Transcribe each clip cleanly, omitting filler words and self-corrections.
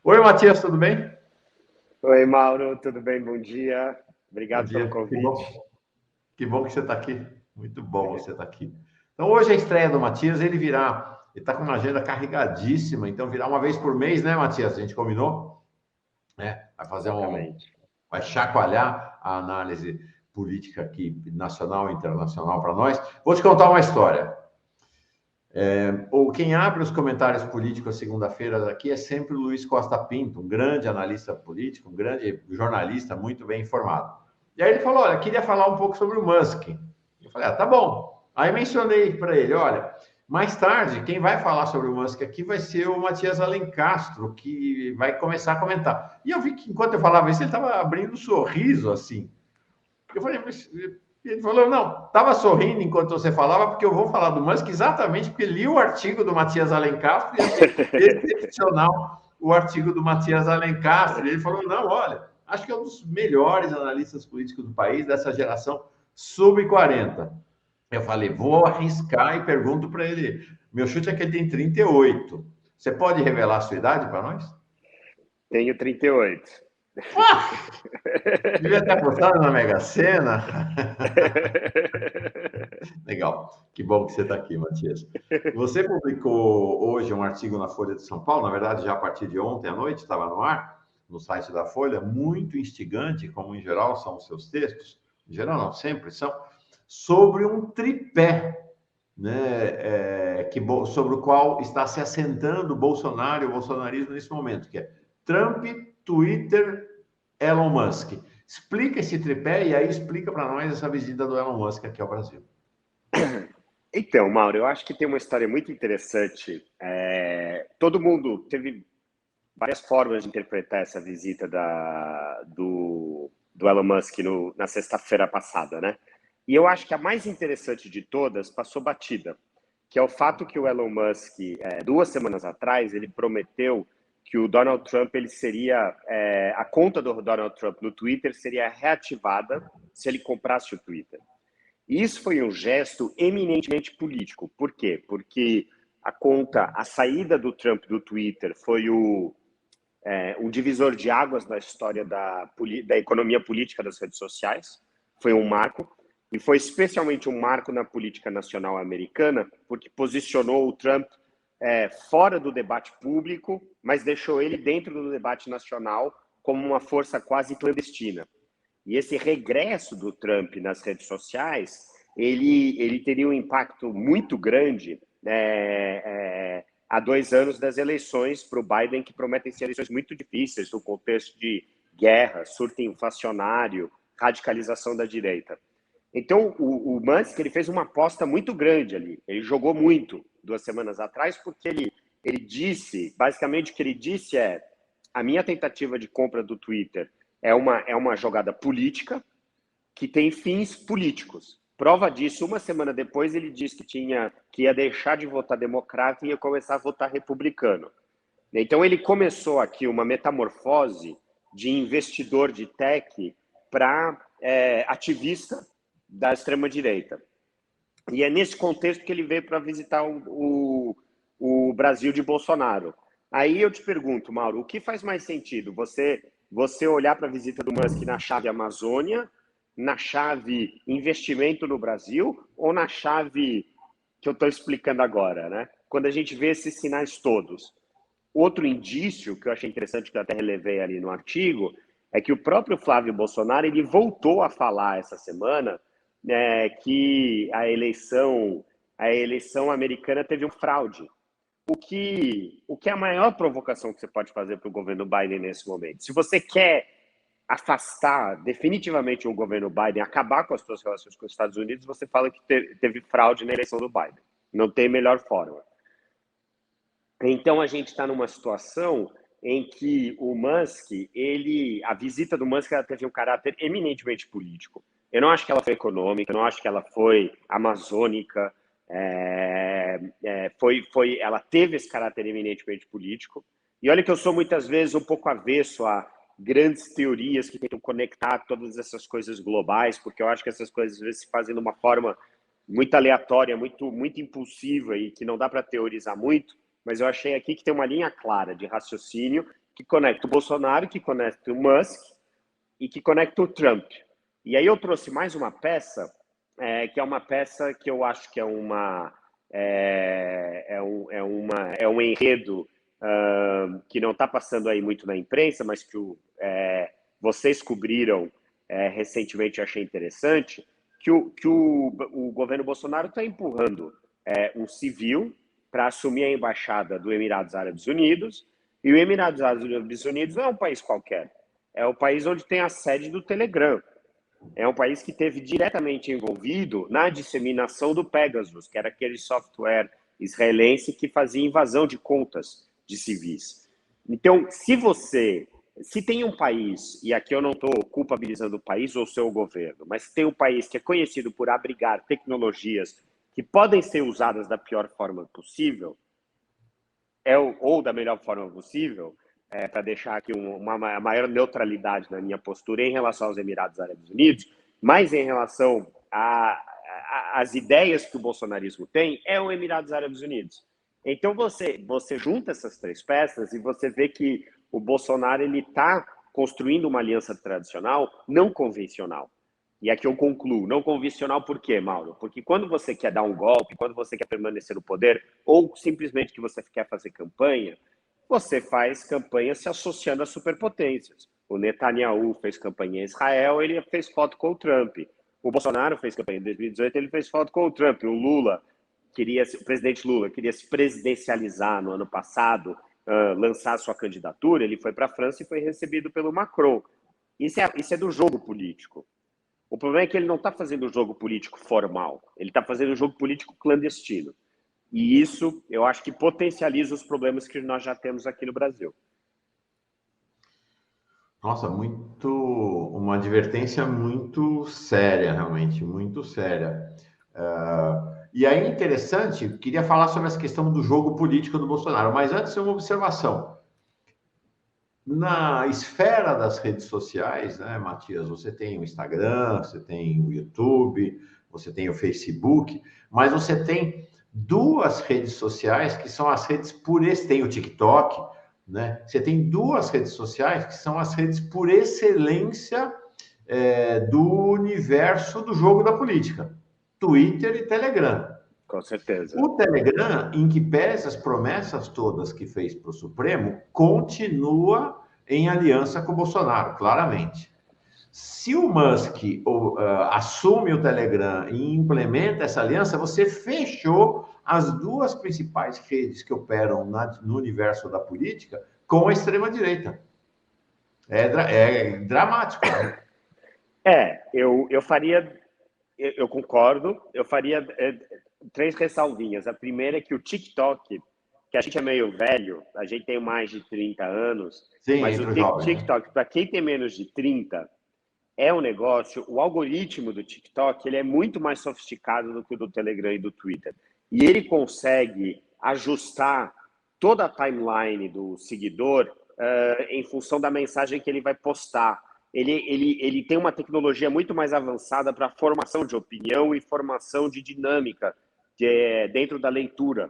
Oi, Matias, tudo bem? Oi, Mauro, tudo bem? Bom dia. Bom Obrigado pelo dia. Que convite. bom, que bom que você está aqui. Muito bom você estar aqui. Então, hoje é a estreia do Matias, ele virá. Ele está com uma agenda carregadíssima, então virá uma vez por mês, né, Matias? A gente combinou, né? Exatamente. Vai chacoalhar a análise política aqui, nacional e internacional para nós. Vou te contar uma história. Ou quem abre os comentários políticos segunda-feira aqui é sempre o Luiz Costa Pinto, um grande analista político, um grande jornalista, muito bem informado. E aí ele falou: olha, queria falar um pouco sobre o Musk. Eu falei: ah, tá bom. Aí mencionei para ele: olha, mais tarde, quem vai falar sobre o Musk aqui vai ser o Matias Alencastro, que vai começar a comentar. E eu vi que enquanto eu falava isso, ele estava abrindo um sorriso assim. Eu falei, mas ele falou, não, estava sorrindo enquanto você falava, porque eu vou falar do Musk exatamente porque li o artigo do Matias Alencastro e achei excepcional o artigo do Matias Alencastro. E ele falou, não, olha, acho que é um dos melhores analistas políticos do país, dessa geração sub-40. Eu falei, vou arriscar e pergunto para ele. Meu chute é que ele tem 38. Você pode revelar a sua idade para nós? Tenho 38. Devia ter apostado na Mega Sena. Legal. Que bom que você está aqui, Matias. Você publicou hoje um artigo na Folha de São Paulo, na verdade, já a partir de ontem à noite, estava no ar, no site da Folha, muito instigante, como em geral são os seus textos, em geral não, sempre são, sobre um tripé, né, sobre o qual está se assentando o Bolsonaro e o bolsonarismo nesse momento, que é Trump, Twitter, Elon Musk. Explica esse tripé e aí explica para nós essa visita do Elon Musk aqui ao Brasil. Então, Mauro, eu acho que tem uma história muito interessante. Todo mundo teve várias formas de interpretar essa visita do Elon Musk na sexta-feira passada, né? E eu acho que a mais interessante de todas passou batida, que é o fato que o Elon Musk, 2 semanas atrás, ele prometeu que o Donald Trump, a conta do Donald Trump no Twitter seria reativada se ele comprasse o Twitter. E isso foi um gesto eminentemente político. Por quê? Porque a saída do Trump do Twitter foi um divisor de águas na história da economia política das redes sociais. Foi um marco. E foi especialmente um marco na política nacional americana, porque posicionou o Trump fora do debate público, mas deixou ele dentro do debate nacional como uma força quase clandestina. E esse regresso do Trump nas redes sociais, ele teria um impacto muito grande há 2 anos das eleições para o Biden, que prometem ser eleições muito difíceis no contexto de guerra, surto inflacionário, radicalização da direita. Então, o Musk ele fez uma aposta muito grande ali. Ele jogou muito 2 semanas atrás, porque ele disse, basicamente o que ele disse a minha tentativa de compra do Twitter é uma jogada política que tem fins políticos. Prova disso, 1 semana depois ele disse que ia deixar de votar democrata e ia começar a votar republicano. Então ele começou aqui uma metamorfose de investidor de tech para ativista da extrema-direita. E é nesse contexto que ele veio para visitar o Brasil de Bolsonaro. Aí eu te pergunto, Mauro, o que faz mais sentido? Você olhar para a visita do Musk na chave Amazônia, na chave investimento no Brasil ou na chave que eu estou explicando agora, né? Quando a gente vê esses sinais todos. Outro indício que eu achei interessante, que eu até relevei ali no artigo, é que o próprio Flávio Bolsonaro ele voltou a falar essa semana que a eleição americana teve um fraude. O que é a maior provocação que você pode fazer para o governo Biden nesse momento? Se você quer afastar definitivamente o governo Biden, acabar com as suas relações com os Estados Unidos, você fala que teve fraude na eleição do Biden. Não tem melhor forma. Então, a gente está numa situação em que o Musk, a visita do Musk ela teve um caráter eminentemente político. Eu não acho que ela foi econômica, eu não acho que ela foi amazônica, ela teve esse caráter eminentemente político. E olha que eu sou muitas vezes um pouco avesso a grandes teorias que tentam conectar todas essas coisas globais, porque eu acho que essas coisas às vezes se fazem de uma forma muito aleatória, muito, muito impulsiva e que não dá para teorizar muito, mas eu achei aqui que tem uma linha clara de raciocínio que conecta o Bolsonaro, que conecta o Musk e que conecta o Trump. E aí eu trouxe mais uma peça, que é uma peça que eu acho que é um enredo que não está passando aí muito na imprensa, mas que vocês cobriram recentemente, eu achei interessante, que o governo Bolsonaro está empurrando um civil para assumir a embaixada do Emirados Árabes Unidos, e o Emirados Árabes Unidos não é um país qualquer, é o país onde tem a sede do Telegram. É um país que esteve diretamente envolvido na disseminação do Pegasus, que era aquele software israelense que fazia invasão de contas de civis. Então, se tem um país, e aqui eu não estou culpabilizando o país ou o seu governo, mas se tem um país que é conhecido por abrigar tecnologias que podem ser usadas da pior forma possível, ou da melhor forma possível, para deixar aqui uma maior neutralidade na minha postura em relação aos Emirados Árabes Unidos, mas em relação às ideias que o bolsonarismo tem, é o Emirados Árabes Unidos. Então você junta essas três peças e você vê que o Bolsonaro está construindo uma aliança tradicional não convencional. E aqui eu concluo, não convencional por quê, Mauro? Porque quando você quer dar um golpe, quando você quer permanecer no poder, ou simplesmente que você quer fazer campanha, você faz campanha se associando a superpotências. O Netanyahu fez campanha em Israel, ele fez foto com o Trump. O Bolsonaro fez campanha em 2018, ele fez foto com o Trump. O presidente Lula queria se presidencializar no ano passado, lançar sua candidatura, ele foi para a França e foi recebido pelo Macron. Isso é do jogo político. O problema é que ele não está fazendo o jogo político formal, ele está fazendo o jogo político clandestino. E isso, eu acho que potencializa os problemas que nós já temos aqui no Brasil. Nossa, uma advertência muito séria, realmente, muito séria. E aí, interessante, queria falar sobre essa questão do jogo político do Bolsonaro, mas antes, uma observação. Na esfera das redes sociais, né, Matias, você tem o Instagram, você tem o YouTube, você tem o Facebook, mas você tem duas redes sociais que são as redes tem o TikTok, né? Você tem duas redes sociais que são as redes por excelência do universo do jogo da política, Twitter e Telegram. Com certeza. O Telegram, em que pese as promessas todas que fez para o Supremo, continua em aliança com o Bolsonaro, claramente. Se o Musk assume o Telegram e implementa essa aliança, você fechou as duas principais redes que operam no universo da política com a extrema-direita. É dramático, né? Eu concordo, eu faria três ressalvinhas. A primeira é que o TikTok, que a gente é meio velho, a gente tem mais de 30 anos, Sim, mas entre o os jovens, TikTok, né? para quem tem menos de 30, é um negócio, o algoritmo do TikTok, ele é muito mais sofisticado do que o do Telegram e do Twitter. E ele consegue ajustar toda a timeline do seguidor em função da mensagem que ele vai postar. Ele tem uma tecnologia muito mais avançada para formação de opinião e formação de dinâmica dentro da leitura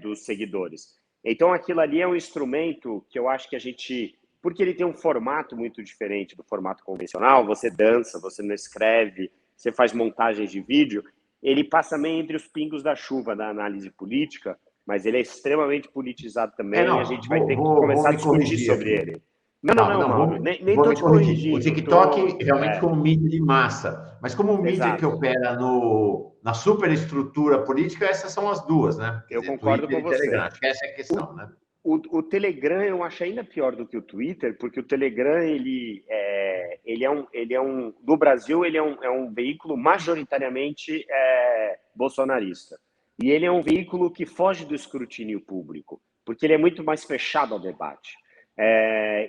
dos seguidores. Então, aquilo ali é um instrumento que eu acho que a gente... Porque ele tem um formato muito diferente do formato convencional, você dança, você não escreve, você faz montagens de vídeo, ele passa meio entre os pingos da chuva da análise política, mas ele é extremamente politizado também e a gente vai ter que Vou começar a me discutir corrigir sobre aqui. ele. Não, Mauro, nem Vou estou me te corrigir. O corrigindo. TikTok realmente como mídia de massa, mas como mídia que Exato. opera na superestrutura política, essas são as duas, né? Quer Eu dizer, concordo Twitter com e Telegram. você. Acho que essa é a questão, né? O Telegram eu acho ainda pior do que o Twitter, porque o Telegram, no Brasil, ele é um veículo majoritariamente bolsonarista. E ele é um veículo que foge do escrutínio público, porque ele é muito mais fechado ao debate.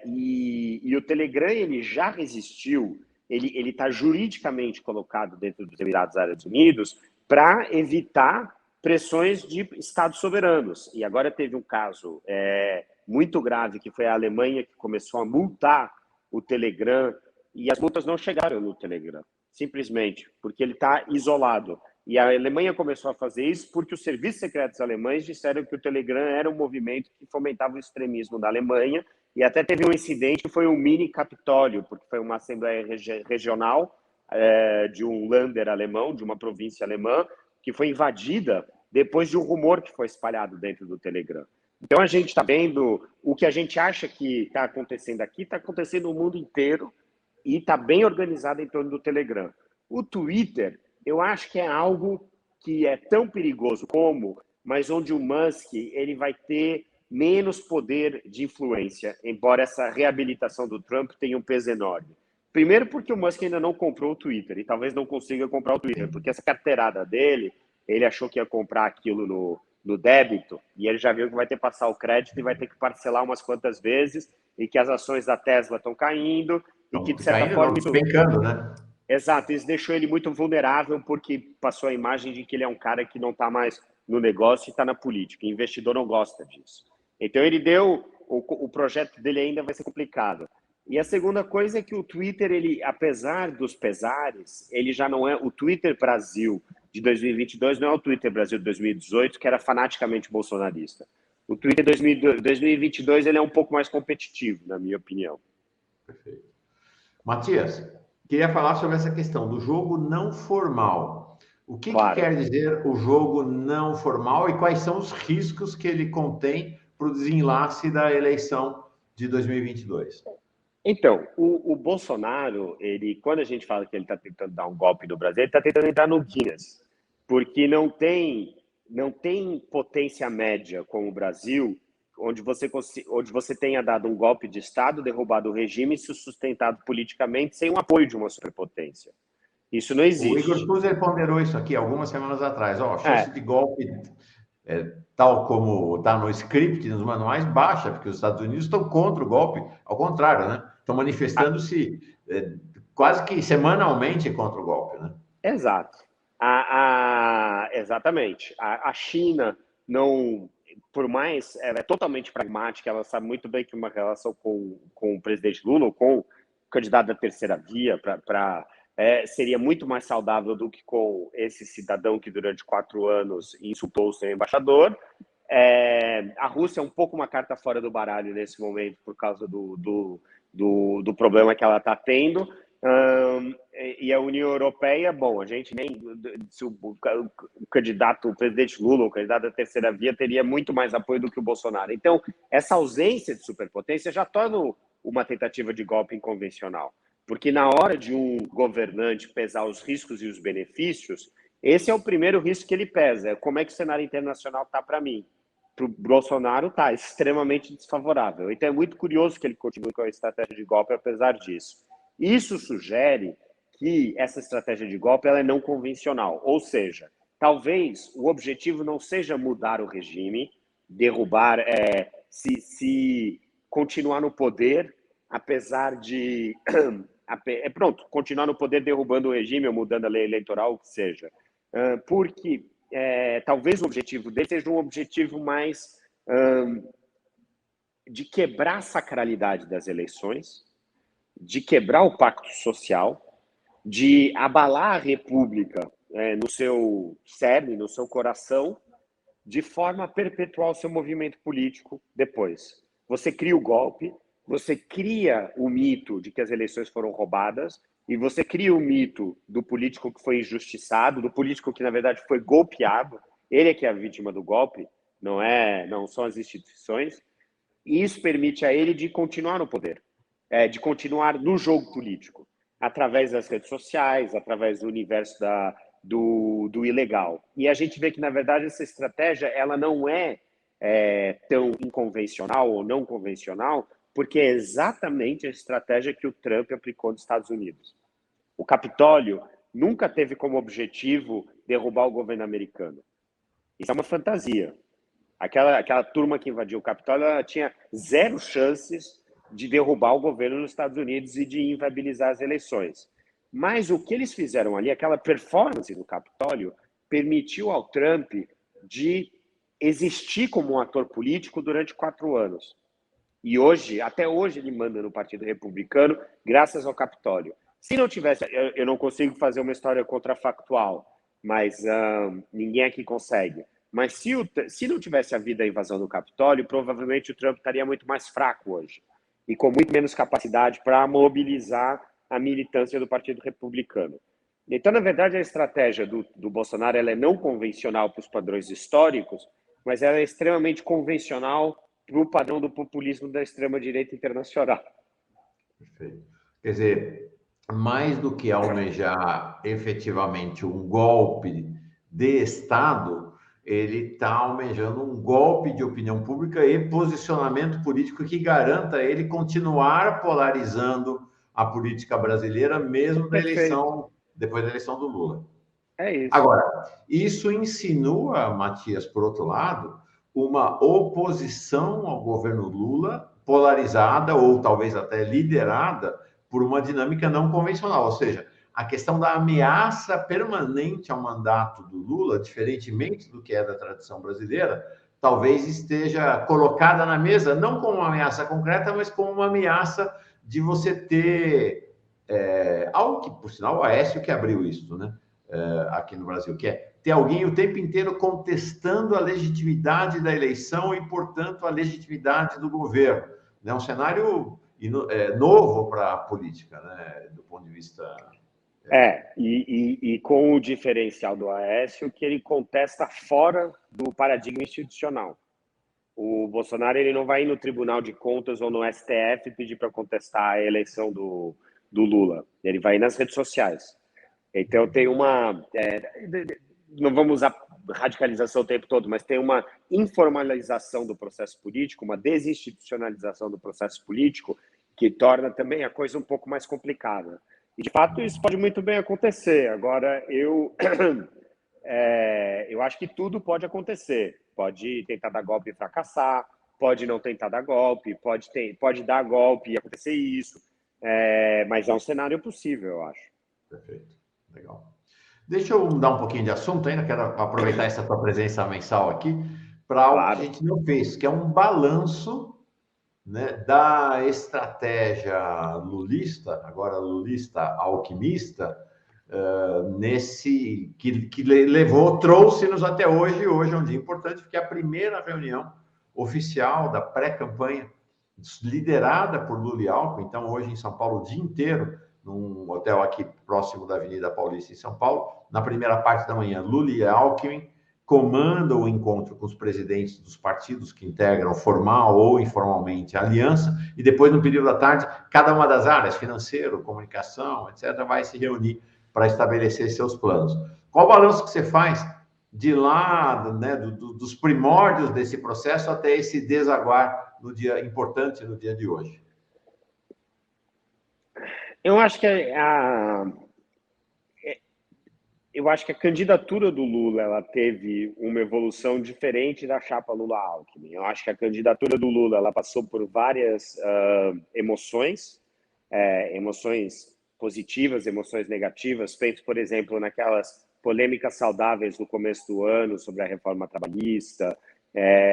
E o Telegram, ele já resistiu, ele está juridicamente colocado dentro dos Emirados Árabes Unidos para evitar pressões de estados soberanos. E agora teve um caso muito grave, que foi a Alemanha, que começou a multar o Telegram, e as multas não chegaram no Telegram, simplesmente porque ele está isolado. E a Alemanha começou a fazer isso porque os serviços secretos alemães disseram que o Telegram era um movimento que fomentava o extremismo da Alemanha e até teve um incidente que foi um mini Capitólio, porque foi uma assembleia regional de um Länder alemão, de uma província alemã, que foi invadida depois de um rumor que foi espalhado dentro do Telegram. Então a gente está vendo o que a gente acha que está acontecendo aqui, está acontecendo no mundo inteiro e está bem organizado em torno do Telegram. O Twitter, eu acho que é algo que é tão perigoso como, mas onde o Musk ele vai ter menos poder de influência, embora essa reabilitação do Trump tenha um peso enorme. Primeiro porque o Musk ainda não comprou o Twitter e talvez não consiga comprar o Twitter, porque essa carteirada dele, ele achou que ia comprar aquilo no débito e ele já viu que vai ter que passar o crédito e vai ter que parcelar umas quantas vezes e que as ações da Tesla estão caindo e que, de certa forma... Não, despencando, né? Exato, isso deixou ele muito vulnerável porque passou a imagem de que ele é um cara que não está mais no negócio e está na política. O investidor não gosta disso. Então ele deu... O projeto dele ainda vai ser complicado. E a segunda coisa é que o Twitter, ele, apesar dos pesares, ele já não é... O Twitter Brasil de 2022 não é o Twitter Brasil de 2018, que era fanaticamente bolsonarista. O Twitter 2022 ele é um pouco mais competitivo, na minha opinião. Perfeito. Matias, queria falar sobre essa questão do jogo não formal. O que, Claro. que quer dizer o jogo não formal e quais são os riscos que ele contém para o desenlace da eleição de 2022? Então, o Bolsonaro, ele, quando a gente fala que ele está tentando dar um golpe no Brasil, ele está tentando entrar no Guinness, porque não tem potência média como o Brasil, onde você tenha dado um golpe de Estado, derrubado o regime e se sustentado politicamente sem o apoio de uma superpotência. Isso não O Igor existe. Tuzer ponderou isso aqui algumas semanas atrás. A chance de golpe, tal como está no script, nos manuais, baixa, porque os Estados Unidos estão contra o golpe. Ao contrário, né? Estão manifestando-se quase que semanalmente contra o golpe, né? Exato. Exatamente. A China não, por mais, ela é totalmente pragmática, ela sabe muito bem que uma relação com o presidente Lula, ou com o candidato da terceira via, seria muito mais saudável do que com esse cidadão que durante 4 anos insultou o seu embaixador. A Rússia é um pouco uma carta fora do baralho nesse momento por causa do problema que ela está tendo. E a União Europeia, bom, a gente nem... Se o candidato, o presidente Lula, o candidato da terceira via, teria muito mais apoio do que o Bolsonaro. Então, essa ausência de superpotência já torna uma tentativa de golpe inconvencional. Porque na hora de um governante pesar os riscos e os benefícios, esse é o primeiro risco que ele pesa. Como é que o cenário internacional está para mim? Para o Bolsonaro está extremamente desfavorável. Então é muito curioso que ele continue com a estratégia de golpe apesar disso. Isso sugere que essa estratégia de golpe ela é não convencional, ou seja, talvez o objetivo não seja mudar o regime, derrubar, se continuar no poder, apesar de... continuar no poder derrubando o regime ou mudando a lei eleitoral, o que seja. Porque talvez o objetivo dele seja um objetivo mais de quebrar a sacralidade das eleições, de quebrar o pacto social, de abalar a República no seu cerne, no seu coração, de forma a perpetuar o seu movimento político depois. Você cria o golpe, você cria o mito de que as eleições foram roubadas e você cria o mito do político que foi injustiçado, do político que, na verdade, foi golpeado. Ele é que é a vítima do golpe, não são as instituições. E isso permite a ele de continuar no poder, de continuar no jogo político, através das redes sociais, através do universo do ilegal. E a gente vê que, na verdade, essa estratégia ela não é tão inconvencional ou não convencional, porque é exatamente a estratégia que o Trump aplicou nos Estados Unidos. O Capitólio nunca teve como objetivo derrubar o governo americano. Isso é uma fantasia. Aquela turma que invadiu o Capitólio ela tinha 0 chances de derrubar o governo nos Estados Unidos e de inviabilizar as eleições. Mas o que eles fizeram ali, aquela performance do Capitólio, permitiu ao Trump de existir como um ator político durante 4 anos. E até hoje, ele manda no Partido Republicano, graças ao Capitólio. Se não tivesse, eu não consigo fazer uma história contrafactual, mas ninguém aqui consegue. Mas se não tivesse havido a invasão do Capitólio, provavelmente o Trump estaria muito mais fraco hoje. e com muito menos capacidade para mobilizar a militância do Partido Republicano. Então, na verdade, a estratégia do Bolsonaro ela é não convencional para os padrões históricos, mas ela é extremamente convencional para o padrão do populismo da extrema-direita internacional. Perfeito. Quer dizer, mais do que almejar efetivamente um golpe de Estado, ele está almejando um golpe de opinião pública e posicionamento político que garanta ele continuar polarizando a política brasileira, mesmo da Perfeito. eleição, depois da eleição do Lula. É isso. Agora, isso insinua, Matias, por outro lado, uma oposição ao governo Lula polarizada ou talvez até liderada por uma dinâmica não convencional, ou seja, a questão da ameaça permanente ao mandato do Lula, diferentemente do que é da tradição brasileira, talvez esteja colocada na mesa não como uma ameaça concreta, mas como uma ameaça de você ter algo que, por sinal, o Aécio que abriu isso, né? Aqui no Brasil, que é ter alguém o tempo inteiro contestando a legitimidade da eleição e, portanto, a legitimidade do governo. É um cenário novo para a política, né? Do ponto de vista... E com o diferencial do Aécio, que ele contesta fora do paradigma institucional. O Bolsonaro ele não vai ir no Tribunal de Contas ou no STF pedir para contestar a eleição do Lula. Ele vai ir nas redes sociais. Então, tem uma... não vamos usar radicalização o tempo todo, mas tem uma informalização do processo político, uma desinstitucionalização do processo político, que torna também a coisa um pouco mais complicada. E, de fato, isso pode muito bem acontecer. Agora, eu acho que tudo pode acontecer. Pode tentar dar golpe e fracassar, pode não tentar dar golpe, pode dar golpe e acontecer isso. Mas é um cenário possível, eu acho. Perfeito. Legal. Deixa eu mudar um pouquinho de assunto ainda, quero aproveitar essa tua presença mensal aqui para algo que a gente não fez, que é um balanço, né, da estratégia lulista, agora lulista alquimista, que trouxe-nos até hoje. Hoje é um dia importante, porque é a primeira reunião oficial da pré-campanha, liderada por Lula e Alckmin. Então, hoje em São Paulo, o dia inteiro, num hotel aqui próximo da Avenida Paulista, em São Paulo. Na primeira parte da manhã, Lula e Alckmin comandam o encontro com os presidentes dos partidos que integram, formal ou informalmente, a aliança, e depois, no período da tarde, cada uma das áreas, financeiro, comunicação, etc., vai se reunir para estabelecer seus planos. Qual o balanço que você faz de lá, né, dos primórdios desse processo até esse desaguar no dia importante, no dia de hoje? Eu acho que a candidatura do Lula ela teve uma evolução diferente da chapa Lula-Alckmin. Eu acho que a candidatura do Lula ela passou por várias emoções positivas, emoções negativas, feitas, por exemplo, naquelas polêmicas saudáveis do começo do ano sobre a reforma trabalhista,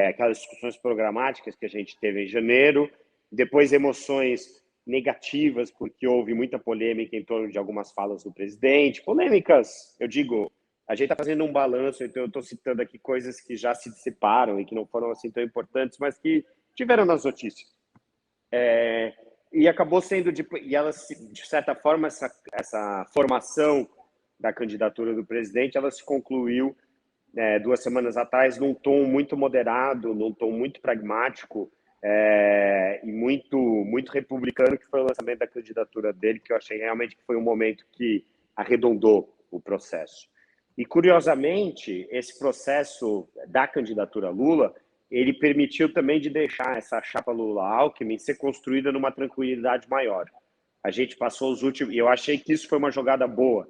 aquelas discussões programáticas que a gente teve em janeiro, depois emoções negativas, porque houve muita polêmica em torno de algumas falas do presidente. Polêmicas, eu digo, a gente está fazendo um balanço, então eu estou citando aqui coisas que já se dissiparam e que não foram assim tão importantes, mas que tiveram nas notícias. E acabou sendo, e ela, de certa forma, essa formação da candidatura do presidente, ela se concluiu 2 semanas atrás num tom muito moderado, num tom muito pragmático, e muito republicano, que foi o lançamento da candidatura dele, que eu achei realmente que foi um momento que arredondou o processo. E, curiosamente, esse processo da candidatura Lula, ele permitiu também de deixar essa chapa Lula-Alckmin ser construída numa tranquilidade maior. A gente passou os últimos... E eu achei que isso foi uma jogada boa.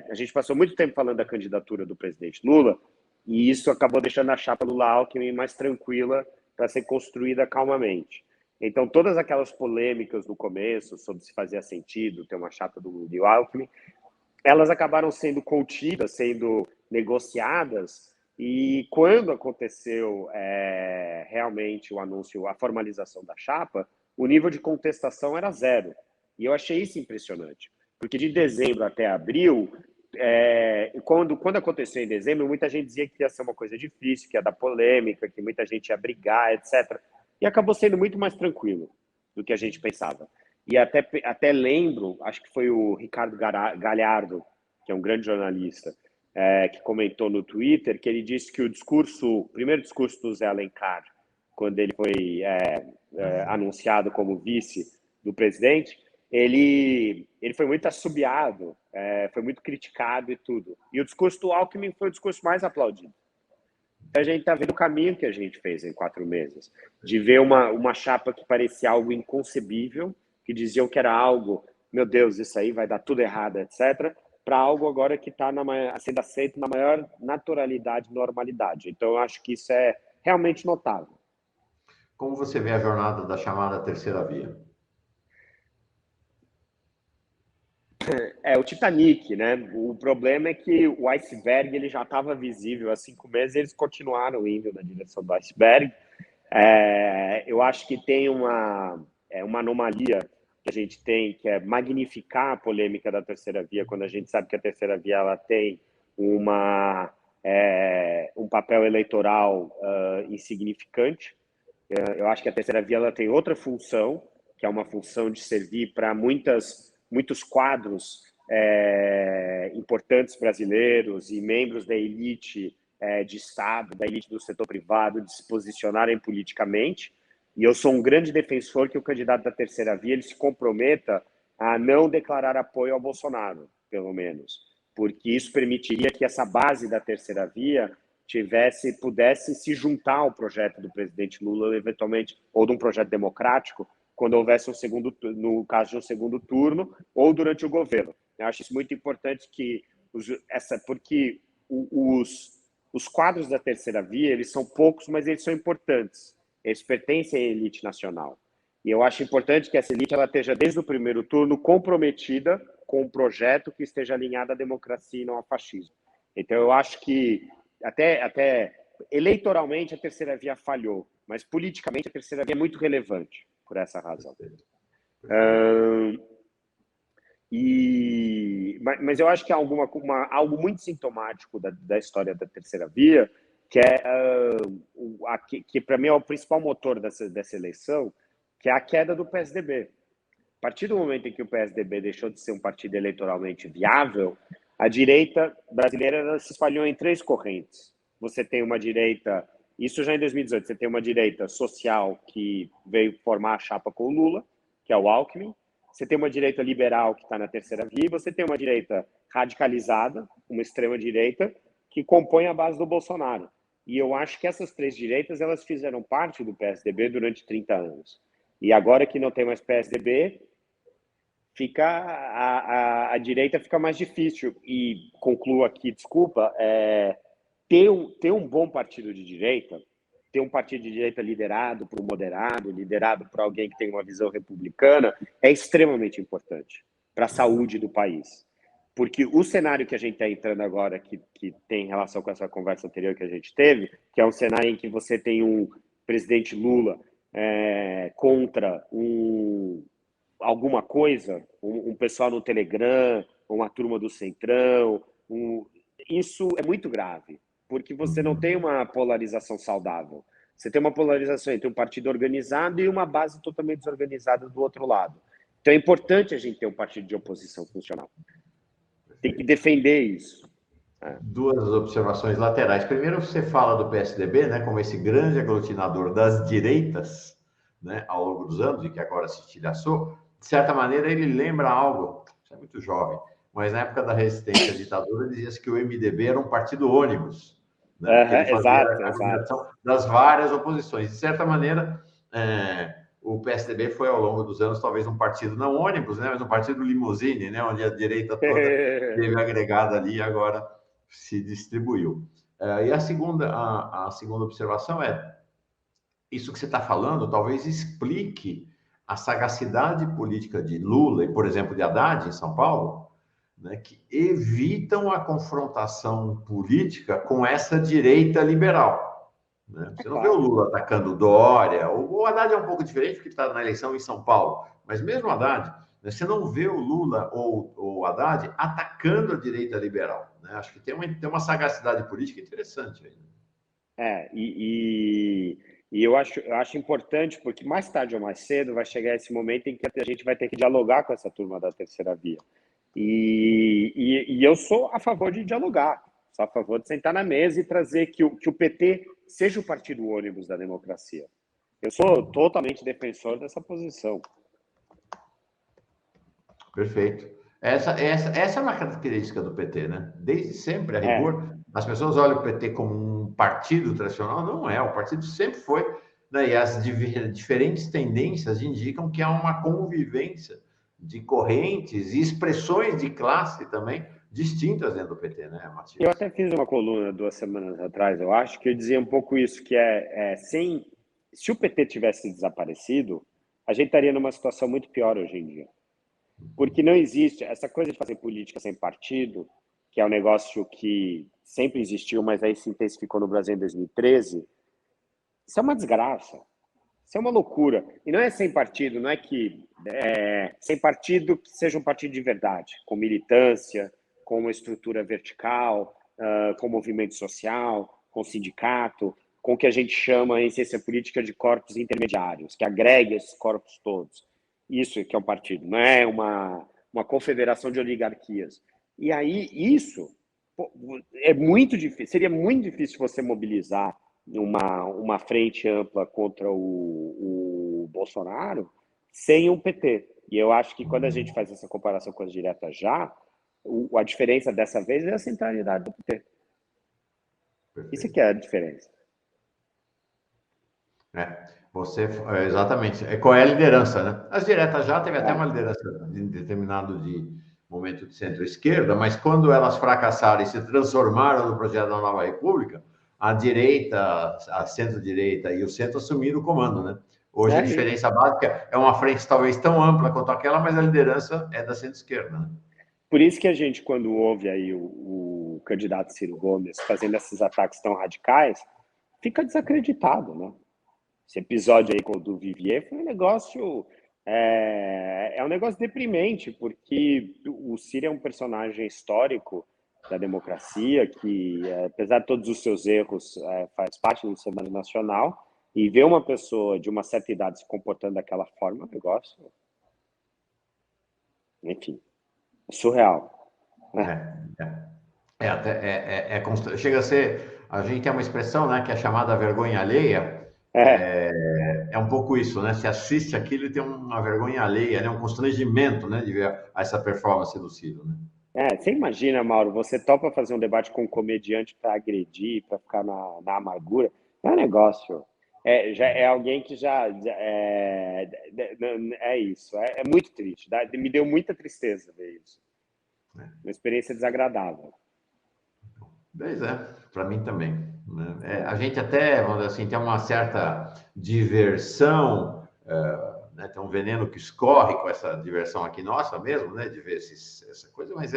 A gente passou muito tempo falando da candidatura do presidente Lula, e isso acabou deixando a chapa Lula-Alckmin mais tranquila para ser construída calmamente. Então, todas aquelas polêmicas no começo sobre se fazia sentido ter uma chapa do Lula e o Alckmin, elas acabaram sendo contidas, sendo negociadas, e quando aconteceu realmente o anúncio, a formalização da chapa, o nível de contestação era zero. E eu achei isso impressionante, porque de dezembro até abril, quando aconteceu em dezembro, muita gente dizia que ia ser uma coisa difícil, que ia dar polêmica, que muita gente ia brigar, etc. E acabou sendo muito mais tranquilo. do que a gente pensava. E até lembro, acho que foi o Ricardo Galhardo, que é um grande jornalista, que comentou no Twitter, que ele disse que o primeiro discurso do Zé Alencar, quando ele foi anunciado como vice do presidente, ele foi muito assobiado, foi muito criticado e tudo. E o discurso do Alckmin foi o discurso mais aplaudido. A gente está vendo o caminho que a gente fez em 4 meses, de ver uma chapa que parecia algo inconcebível, que diziam que era algo, meu Deus, isso aí vai dar tudo errado, etc., para algo agora que está sendo aceito na maior naturalidade e normalidade. Então, eu acho que isso é realmente notável. Como você vê a jornada da chamada terceira via? O Titanic, né? O problema é que o iceberg ele já estava visível há 5 meses, eles continuaram indo na direção do iceberg. Eu acho que tem uma anomalia que a gente tem, que é magnificar a polêmica da terceira via, quando a gente sabe que a terceira via ela tem um papel eleitoral insignificante. Eu acho que a terceira via ela tem outra função, que é uma função de servir para muitos quadros importantes brasileiros e membros da elite de Estado, da elite do setor privado, de se posicionarem politicamente. E eu sou um grande defensor que o candidato da terceira via ele se comprometa a não declarar apoio ao Bolsonaro, pelo menos, porque isso permitiria que essa base da terceira via pudesse se juntar ao projeto do presidente Lula, eventualmente, ou de um projeto democrático, quando houvesse no caso de um segundo turno, ou durante o governo. Eu acho isso muito importante porque os quadros da terceira via, eles são poucos, mas eles são importantes. Eles pertencem à elite nacional. E eu acho importante que essa elite ela esteja, desde o primeiro turno, comprometida com um projeto que esteja alinhado à democracia e não ao fascismo. Então, eu acho que, até eleitoralmente, a terceira via falhou, mas politicamente a terceira via é muito relevante, por essa razão. Mas eu acho que há algo muito sintomático da história da terceira via, que para mim é o principal motor dessa eleição, que é a queda do PSDB. A partir do momento em que o PSDB deixou de ser um partido eleitoralmente viável, a direita brasileira se espalhou em 3 correntes. Você tem uma direita, isso já em 2018, você tem uma direita social que veio formar a chapa com o Lula, que é o Alckmin. Você tem uma direita liberal que está na terceira via, e você tem uma direita radicalizada, uma extrema-direita, que compõe a base do Bolsonaro. E eu acho que essas 3 direitas elas fizeram parte do PSDB durante 30 anos. E agora que não tem mais PSDB, a direita fica mais difícil. E concluo aqui, desculpa, ter um bom partido de direita, ter um partido de direita liderado por um moderado, liderado por alguém que tem uma visão republicana, é extremamente importante para a saúde do país. Porque o cenário que a gente está entrando agora, que tem relação com essa conversa anterior que a gente teve, que é um cenário em que você tem um presidente Lula contra alguma coisa, um pessoal no Telegram, uma turma do Centrão, isso é muito grave, porque você não tem uma polarização saudável. Você tem uma polarização entre um partido organizado e uma base totalmente desorganizada do outro lado. Então é importante a gente ter um partido de oposição funcional. Tem que defender isso. 2 observações laterais. Primeiro, você fala do PSDB, né, como esse grande aglutinador das direitas, né, ao longo dos anos, e que agora se estilhaçou. De certa maneira, ele lembra algo, você é muito jovem, mas na época da resistência à ditadura, dizia-se que o MDB era um partido ônibus, né, porque ele fazia a combinação das várias oposições. De certa maneira, o PSDB foi, ao longo dos anos, talvez um partido não ônibus, né, mas um partido limusine, né, onde a direita toda teve agregada ali e agora se distribuiu. E a segunda observação é, isso que você está falando talvez explique a sagacidade política de Lula e, por exemplo, de Haddad, em São Paulo, né, que evitam a confrontação política com essa direita liberal. Né? Você não vê o Lula atacando o Dória, o Haddad é um pouco diferente porque está na eleição em São Paulo, mas mesmo o Haddad, né, você não vê o Lula ou o Haddad atacando a direita liberal. Né? Acho que tem uma sagacidade política interessante aí. E E eu acho importante, porque mais tarde ou mais cedo vai chegar esse momento em que a gente vai ter que dialogar com essa turma da terceira via. E eu sou a favor de dialogar, sou a favor de sentar na mesa e trazer que o PT seja o partido ônibus da democracia. Eu sou totalmente defensor dessa posição. Perfeito. Essa é uma característica do PT, né? Desde sempre, a rigor, as pessoas olham o PT como um partido tradicional. Não é, o partido sempre foi, né? E as diferentes tendências indicam que há uma convivência de correntes e expressões de classe também distintas dentro do PT, né, Matias? Eu até fiz uma coluna 2 semanas atrás, eu acho, que eu dizia um pouco isso, que se o PT tivesse desaparecido, a gente estaria numa situação muito pior hoje em dia. Porque não existe essa coisa de fazer política sem partido, que é um negócio que sempre existiu, mas aí se intensificou no Brasil em 2013. Isso é uma desgraça. Isso é uma loucura. E não é sem partido, não é que sem partido que seja um partido de verdade, com militância, com uma estrutura vertical, com movimento social, com sindicato, com o que a gente chama em ciência política de corpos intermediários, que agregue esses corpos todos. Isso que é um partido, não é uma confederação de oligarquias. E aí, isso é muito difícil, seria muito difícil você mobilizar uma frente ampla contra o Bolsonaro sem o PT. E eu acho que quando a gente faz essa comparação com as diretas já, a diferença dessa vez é a centralidade do PT. Perfeito. Isso que é a diferença. Exatamente. Qual é a liderança, né? As diretas já teve até uma liderança em determinado momento de centro-esquerda, mas quando elas fracassaram e se transformaram no projeto da Nova República, a direita, a centro-direita e o centro assumiram o comando, né? Hoje a diferença básica é uma frente talvez tão ampla quanto aquela, mas a liderança é da centro-esquerda, né? Por isso que a gente, quando ouve aí o candidato Ciro Gomes fazendo esses ataques tão radicais, fica desacreditado, né? Esse episódio aí do Vivier foi um negócio... É um negócio deprimente, porque o Ciro é um personagem histórico da democracia que, apesar de todos os seus erros, faz parte do cenário nacional, e ver uma pessoa de uma certa idade se comportando daquela forma é um negócio... Enfim, surreal. Chega a ser... A gente tem uma expressão, né, que é chamada vergonha alheia. É um pouco isso, né? Se assiste aquilo e tem uma vergonha alheia, né? Um constrangimento, né? De ver essa performance do Ciro, né? Você imagina, Mauro, você topa fazer um debate com um comediante para agredir, para ficar na amargura? É um negócio. Já é alguém que já... É isso. É muito triste. Me deu muita tristeza ver isso. Uma experiência desagradável. Pois para mim também. Né? A gente até, vamos dizer assim, tem uma certa diversão, né? Tem um veneno que escorre com essa diversão aqui nossa mesmo, né? De ver essa coisa, mas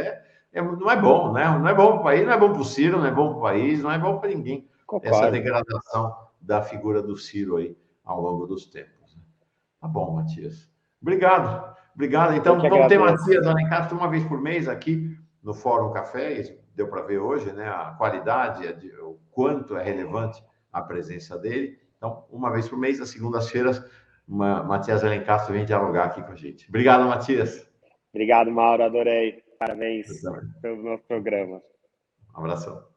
não é bom, né? Não é bom para o país, não é bom para o Ciro, não é bom para o país, não é bom para ninguém. Concordo. Essa degradação da figura do Ciro aí ao longo dos tempos. Tá bom, Matias. Obrigado. Então, vamos ter Matias Alencar uma vez por mês aqui no Fórum Café. Deu para ver hoje, né, a qualidade, o quanto é relevante a presença dele. Então, uma vez por mês, às segundas-feiras, Matias Alencastro vem dialogar aqui com a gente. Obrigado, Matias. Obrigado, Mauro. Adorei. Parabéns pelo nosso programa. Um abração.